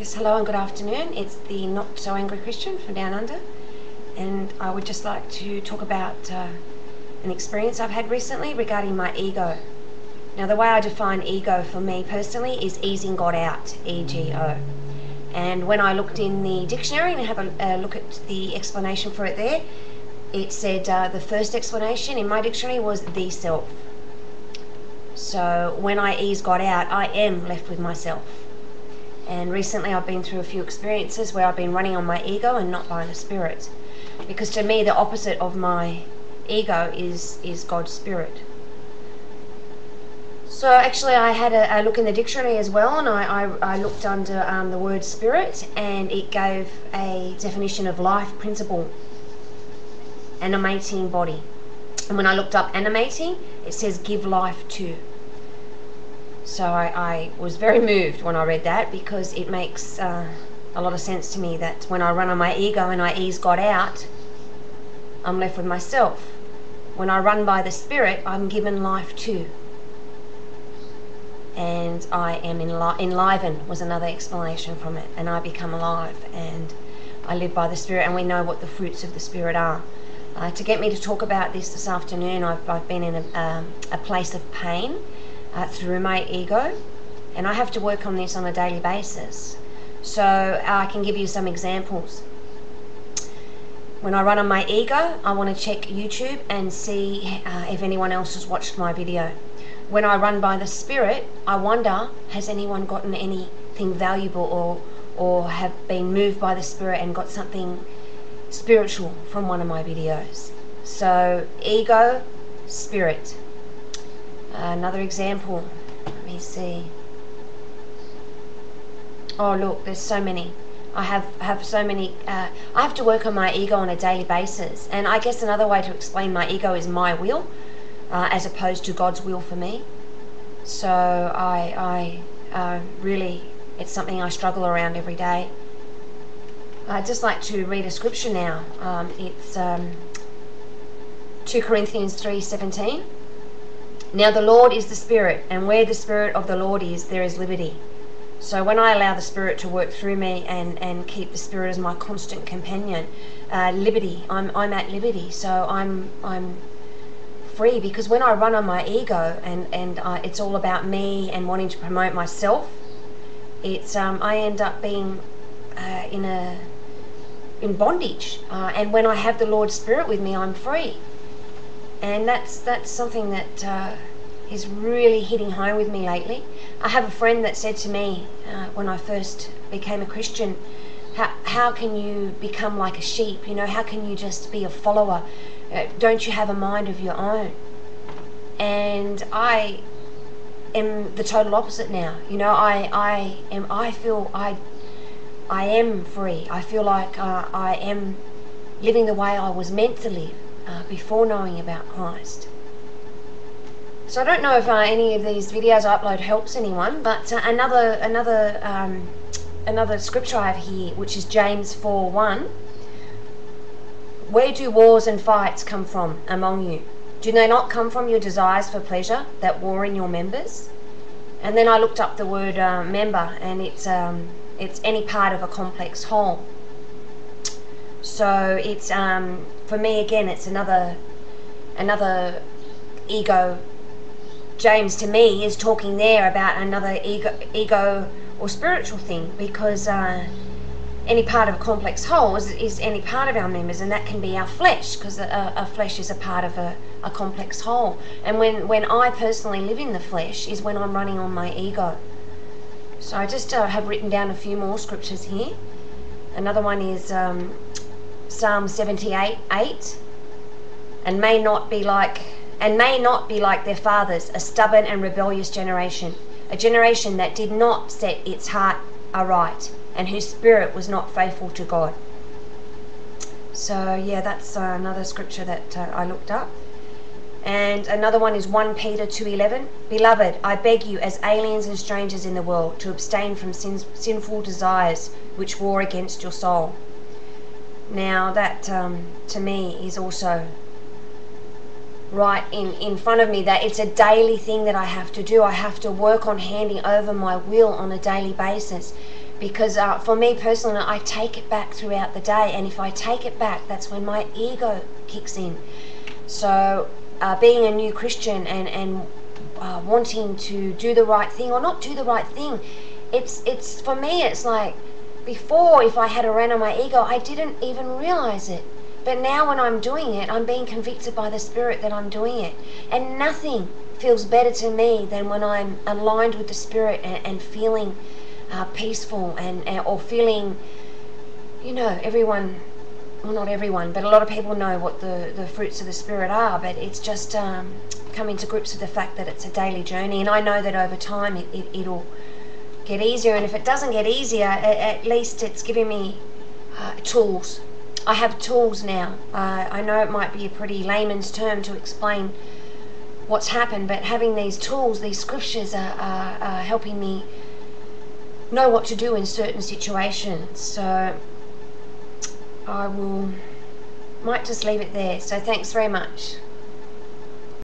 Yes, hello and good afternoon. It's the Not So Angry Christian from Down Under, and I would just like to talk about an experience I've had recently regarding my ego. Now, the way I define ego for me personally is easing God out, E-G-O. And when I looked in the dictionary and have a look at the explanation for it there, it said the first explanation in my dictionary was the self. So when I ease God out, I am left with myself. And recently I've been through a few experiences where I've been running on my ego and not by the Spirit. Because to me the opposite of my ego is God's Spirit. So actually I had a look in the dictionary as well, and I looked under the word Spirit, and it gave a definition of life principle, animating body. And when I looked up animating, it says give life to. So I was very moved when I read that, because it makes a lot of sense to me that when I run on my ego and I ease God out, I'm left with myself. When I run by the Spirit, I'm given life too. And I am enlivened was another explanation from it, and I become alive and I live by the Spirit, and we know what the fruits of the Spirit are. To get me to talk about this afternoon, I've been in a place of pain through my ego, and I have to work on this on a daily basis. So I can give you some examples. When I run on my ego, I want to check YouTube and see if anyone else has watched my video. When I run by the Spirit, I wonder, has anyone gotten anything valuable or have been moved by the Spirit and got something spiritual from one of my videos? So ego, Spirit. Another example, let me see. Oh look, there's so many. I have so many. I have to work on my ego on a daily basis, and I guess another way to explain my ego is my will, as opposed to God's will for me. So I really, it's something I struggle around every day. I'd just like to read a scripture now. It's 2 Corinthians 3:17. Now the Lord is the Spirit, and where the Spirit of the Lord is, there is liberty. So when I allow the Spirit to work through me and keep the Spirit as my constant companion, liberty, I'm at liberty. So I'm free, because when I run on my ego and it's all about me and wanting to promote myself, it's I end up being in bondage. And when I have the Lord's Spirit with me, I'm free. And that's something that is really hitting home with me lately. I have a friend that said to me when I first became a Christian, how can you become like a sheep? You know, how can you just be a follower? Don't you have a mind of your own? And I am the total opposite now. You know, I feel I am free. I feel like I am living the way I was meant to live before knowing about Christ. So I don't know if any of these videos I upload helps anyone, but another scripture I have here, which is James 4:1. Where do wars and fights come from among you? Do they not come from your desires for pleasure that war in your members? And then I looked up the word member, and it's any part of a complex whole. So it's for me again, it's another ego. James to me is talking there about another ego or spiritual thing, because any part of a complex whole is any part of our members, and that can be our flesh, because a flesh is a part of a complex whole. And when I personally live in the flesh is when I'm running on my ego. So I just have written down a few more scriptures here. Another one is Psalm 78:8, and may not be like their fathers, a stubborn and rebellious generation, a generation that did not set its heart aright, and whose spirit was not faithful to God. So yeah, that's another scripture that I looked up. And another one is 1 Peter 2:11. Beloved, I beg you, as aliens and strangers in the world, to abstain from sinful desires which war against your soul. Now that to me is also right in front of me, that it's a daily thing that I have to do. I have to work on handing over my will on a daily basis, because for me personally, I take it back throughout the day, and if I take it back, that's when my ego kicks in. So being a new Christian and wanting to do the right thing or not do the right thing, it's for me, it's like, before, if I had a ran on my ego, I didn't even realize it. But now when I'm doing it, I'm being convicted by the Spirit that I'm doing it. And nothing feels better to me than when I'm aligned with the Spirit and feeling peaceful and or feeling, you know, everyone, well, not everyone, but a lot of people know what the fruits of the Spirit are, but it's just coming to grips with the fact that it's a daily journey. And I know that over time it'll get easier, and if it doesn't get easier, at least it's giving me tools. I have tools now. I know it might be a pretty layman's term to explain what's happened, but having these tools, these scriptures are helping me know what to do in certain situations. So I might just leave it there. So thanks very much.